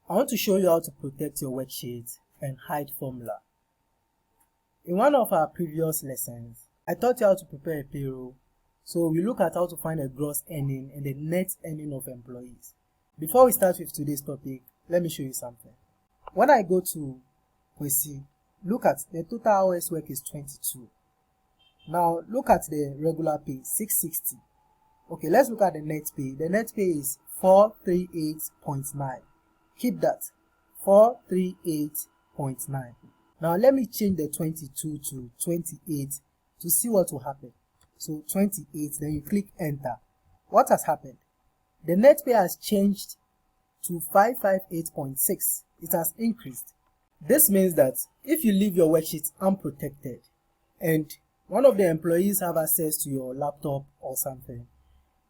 I want to show you how to protect your worksheet and hide formula. In one of our previous lessons, I taught you how to prepare a payroll. So we look at how to find a gross earning and the net earning of employees. Before we start with today's topic, let me show you something. When I go to Kwesi, look at the total hours work is 22. Now look at the regular pay, 660. Okay, let's look at the net pay. The net pay is 438.9. Keep that, 438.9. Now let me change the 22 to 28 to see what will happen. So 28, then you click enter. What has happened? The net pay has changed to 558.6. It has increased. This means that if you leave your worksheet unprotected and one of the employees have access to your laptop or something,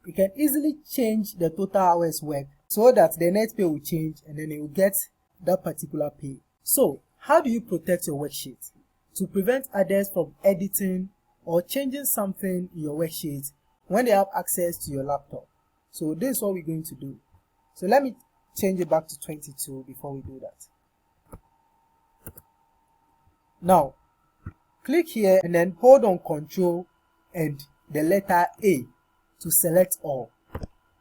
you can easily change the total hours work so that the net pay will change and then you will get that particular pay. So, how do you protect your worksheet? To prevent others from editing or changing something in your worksheet when they have access to your laptop. So this is what we're going to do. So let me change it back to 22 before we do that. Now, click here and then hold on Control and the letter A to select all.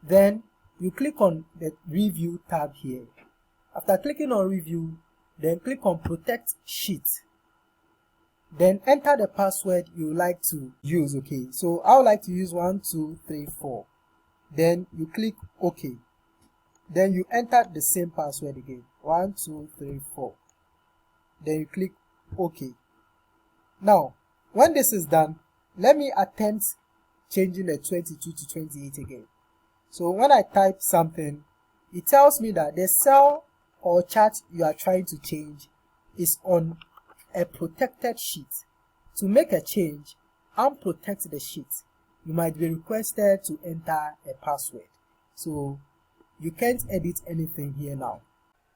Then you click on the Review tab here. After clicking on Review, then click on Protect Sheet. Then enter the password you like to use. Okay, so I would like to use 1234. Then you click OK. Then you enter the same password again, 1234. Then you click OK. Now, when this is done, let me attempt changing the 22 to 28 again. So when I type something, it tells me that the cell or chart you are trying to change is on a protected sheet. To make a change, unprotect the sheet. You might be requested to enter a password. So you can't edit anything here now.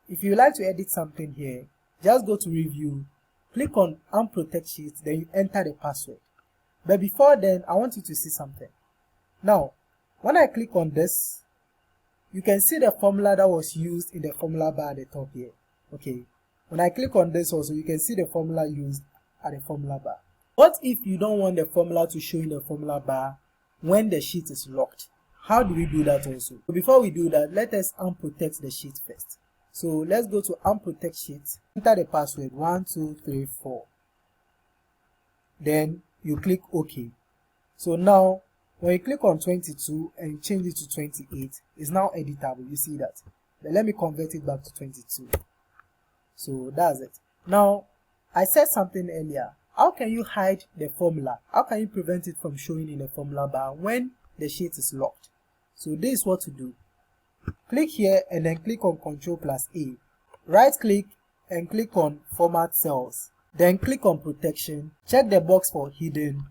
If you like to edit something here, just go to Review, click on Unprotect Sheet, then you enter the password. But before then, I want you to see something. Now, when I click on this, you can see the formula that was used in the formula bar at the top here. Okay. When I click on this also, you can see the formula used at the formula bar. What if you don't want the formula to show in the formula bar when the sheet is locked? How do we do that also? So before we do that, let us unprotect the sheet first. So let's go to unprotect sheet, enter the password 1234. Then you click OK. So now, when you click on 22 and change it to 28, it's now editable. You see that? But let me convert it back to 22. So that's it. Now, I said something earlier. How can you hide the formula? How can you prevent it from showing in the formula bar when the sheet is locked? So this is what to do. Click here and then click on Ctrl+A. Right click and click on Format Cells. Then click on Protection. Check the box for Hidden.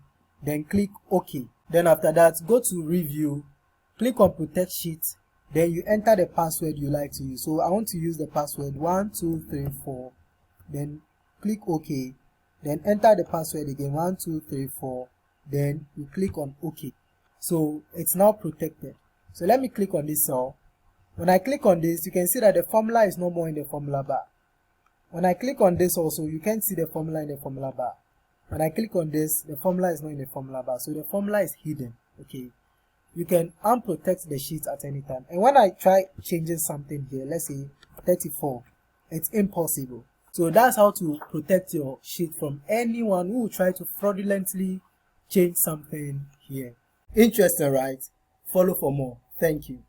Then click OK. Then after that, go to Review. Click on Protect Sheet. Then you enter the password you like to use. So I want to use the password 1234. Then click OK. Then enter the password again 1234. Then you click on OK. So it's now protected. So let me click on this cell. When I click on this, you can see that the formula is no more in the formula bar. When I click on this also, you can't see the formula in the formula bar. When I click on this, the formula is not in the formula bar. So the formula is hidden. Okay. You can unprotect the sheet at any time. And when I try changing something here, let's say 34, it's impossible. So that's how to protect your sheet from anyone who will try to fraudulently change something here. Interesting, right? Follow for more. Thank you.